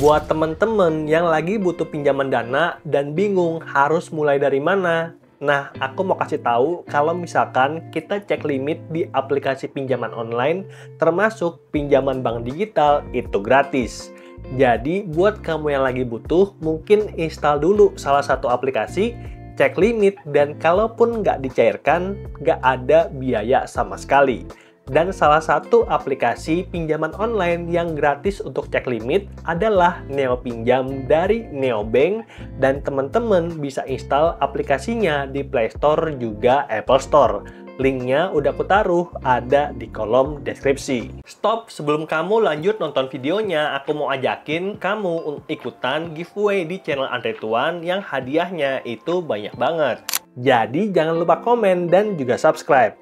Buat temen-temen yang lagi butuh pinjaman dana dan bingung harus mulai dari mana. Nah, aku mau kasih tahu kalau misalkan kita cek limit di aplikasi pinjaman online, termasuk pinjaman bank digital, itu gratis. Jadi, buat kamu yang lagi butuh, mungkin install dulu salah satu aplikasi, cek limit, dan kalaupun nggak dicairkan, nggak ada biaya sama sekali. Dan salah satu aplikasi pinjaman online yang gratis untuk cek limit adalah Neo Pinjam dari Neobank, dan teman-teman bisa install aplikasinya di Play Store juga Apple Store. Linknya udah aku taruh ada di kolom deskripsi. Stop, sebelum kamu lanjut nonton videonya, aku mau ajakin kamu ikutan giveaway di channel Andre Tuan yang hadiahnya itu banyak banget. Jadi jangan lupa komen dan juga subscribe.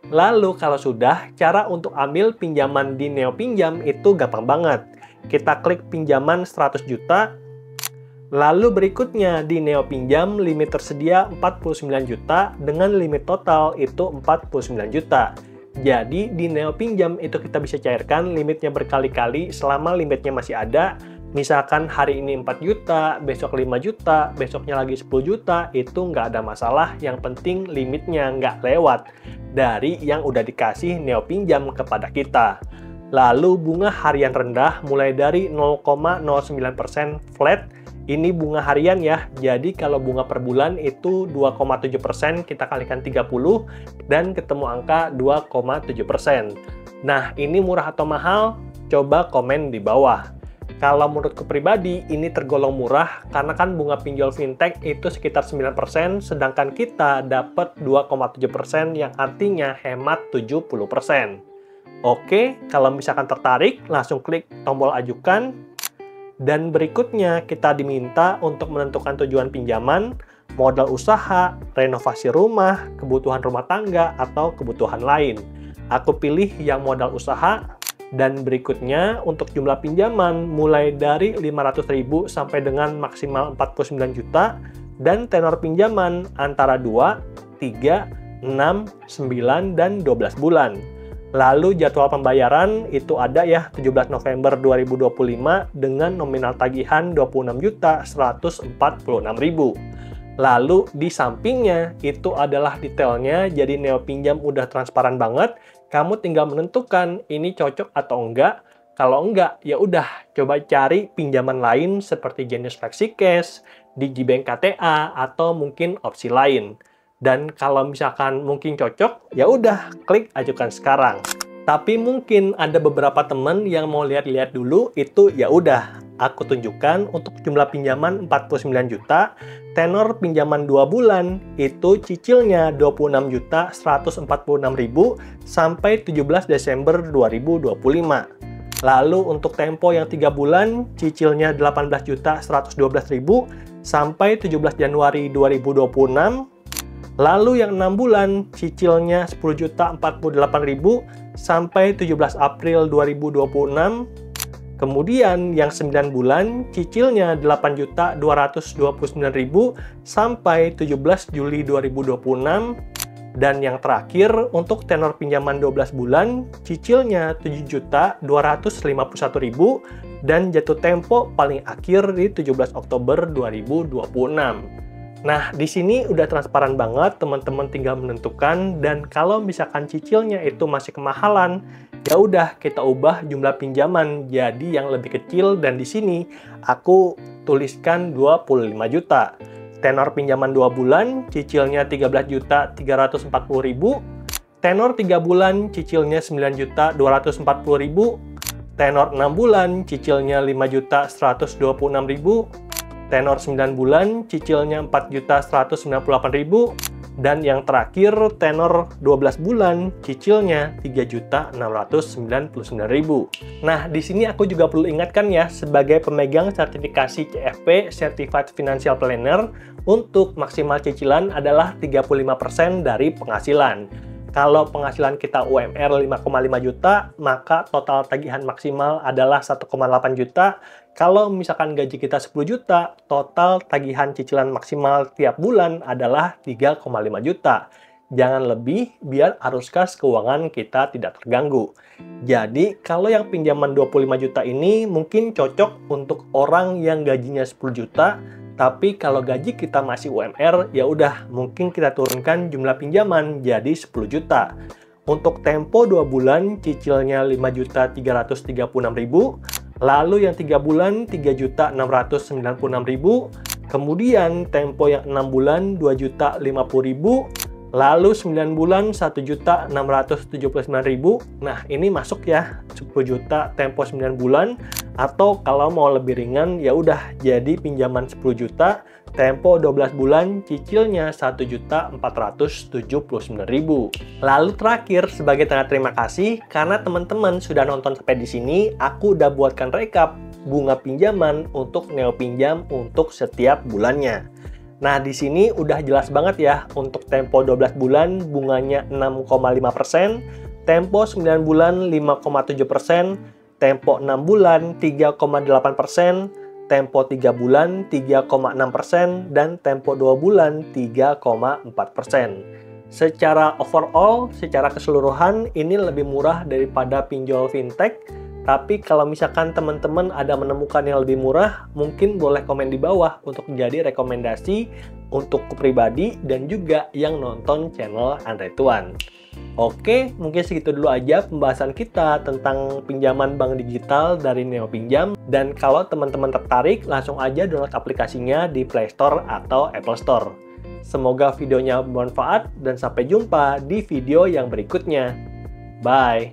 Lalu kalau sudah, cara untuk ambil pinjaman di Neo Pinjam itu gampang banget. Kita klik pinjaman 100 juta, lalu berikutnya di Neo Pinjam limit tersedia 49 juta dengan limit total itu 49 juta. Jadi di Neo Pinjam itu kita bisa cairkan limitnya berkali-kali selama limitnya masih ada. Misalkan hari ini 4 juta, besok 5 juta, besoknya lagi 10 juta, itu nggak ada masalah. Yang penting limitnya nggak lewat dari yang udah dikasih Neo Pinjam kepada kita. Lalu bunga harian rendah mulai dari 0,09% flat. Ini bunga harian ya, jadi kalau bunga per bulan itu 2,7%, kita kalikan 30 dan ketemu angka 2,7%. Nah, ini murah atau mahal? Coba komen di bawah. Kalau menurutku pribadi, ini tergolong murah karena kan bunga pinjol fintech itu sekitar 9%, sedangkan kita dapat 2,7% yang artinya hemat 70%. Oke, kalau misalkan tertarik, langsung klik tombol ajukan. Dan berikutnya kita diminta untuk menentukan tujuan pinjaman, modal usaha, renovasi rumah, kebutuhan rumah tangga, atau kebutuhan lain. Aku pilih yang modal usaha. Dan berikutnya untuk jumlah pinjaman mulai dari 500.000 sampai dengan maksimal 49 juta dan tenor pinjaman antara 2, 3, 6, 9, dan 12 bulan. Lalu jadwal pembayaran itu ada ya 17 November 2025 dengan nominal tagihan 26.146.000. Lalu di sampingnya itu adalah detailnya, jadi Neo Pinjam udah transparan banget. Kamu tinggal menentukan ini cocok atau enggak. Kalau enggak, ya udah coba cari pinjaman lain seperti Genius FlexiCash, Digibank KTA, atau mungkin opsi lain. Dan kalau misalkan mungkin cocok, ya udah klik ajukan sekarang. Tapi mungkin ada beberapa temen yang mau lihat-lihat dulu, itu ya udah aku tunjukkan untuk jumlah pinjaman 49 juta, tenor pinjaman 2 bulan, itu cicilnya 26.146.000 sampai 17 Desember 2025. Lalu untuk tempo yang 3 bulan, cicilnya 18.112.000 sampai 17 Januari 2026. Lalu yang 6 bulan, cicilnya 10.048.000 sampai 17 April 2026. Kemudian yang 9 bulan, cicilnya 8.229.000 sampai 17 Juli 2026. Dan yang terakhir, untuk tenor pinjaman 12 bulan, cicilnya 7.251.000 dan jatuh tempo paling akhir di 17 Oktober 2026. Nah, di sini udah transparan banget, teman-teman tinggal menentukan, dan kalau misalkan cicilnya itu masih kemahalan, ya udah kita ubah jumlah pinjaman jadi yang lebih kecil, dan di sini aku tuliskan 25 juta. Tenor pinjaman 2 bulan, cicilnya 13.340.000, tenor 3 bulan, cicilnya 9.240.000, tenor 6 bulan, cicilnya 5.126.000, tenor 9 bulan, cicilnya 4.198.000, dan yang terakhir tenor 12 bulan, cicilnya 3.699.000. Nah, di sini aku juga perlu ingatkan ya, sebagai pemegang sertifikasi CFP, Certified Financial Planner, untuk maksimal cicilan adalah 35% dari penghasilan. Kalau penghasilan kita UMR 5,5 juta, maka total tagihan maksimal adalah 1,8 juta. Kalau misalkan gaji kita 10 juta, total tagihan cicilan maksimal tiap bulan adalah 3,5 juta. jangan lebih biar arus kas keuangan kita tidak terganggu. Jadi, kalau yang pinjaman 25 juta ini mungkin cocok untuk orang yang gajinya 10 juta, tapi kalau gaji kita masih UMR, ya udah mungkin kita turunkan jumlah pinjaman jadi 10 juta. Untuk tempo 2 bulan cicilnya 5.336.000, lalu yang 3 bulan 3.696.000, kemudian tempo yang 6 bulan 2.050.000, lalu 9 bulan 1.679.000. Nah, ini masuk ya 10 juta tempo 9 bulan, atau kalau mau lebih ringan ya udah jadi pinjaman 10 juta tempo 12 bulan cicilnya 1.479.000. Lalu terakhir, sebagai tanda terima kasih karena teman-teman sudah nonton sampai di sini, aku udah buatkan rekap bunga pinjaman untuk Neo Pinjam untuk setiap bulannya. Nah, di sini udah jelas banget ya, untuk tempo 12 bulan bunganya 6,5%, tempo 9 bulan 5,7%, tempo 6 bulan 3,8%, tempo 3 bulan 3,6%, dan tempo 2 bulan 3,4%. Secara overall, secara keseluruhan, ini lebih murah daripada pinjol fintech. Tapi kalau misalkan teman-teman ada menemukan yang lebih murah, mungkin boleh komen di bawah untuk jadi rekomendasi untuk pribadi dan juga yang nonton channel Andre Tuan. Oke, mungkin segitu dulu aja pembahasan kita tentang pinjaman bank digital dari Neo Pinjam. Dan kalau teman-teman tertarik, langsung aja download aplikasinya di Play Store atau Apple Store. Semoga videonya bermanfaat dan sampai jumpa di video yang berikutnya. Bye!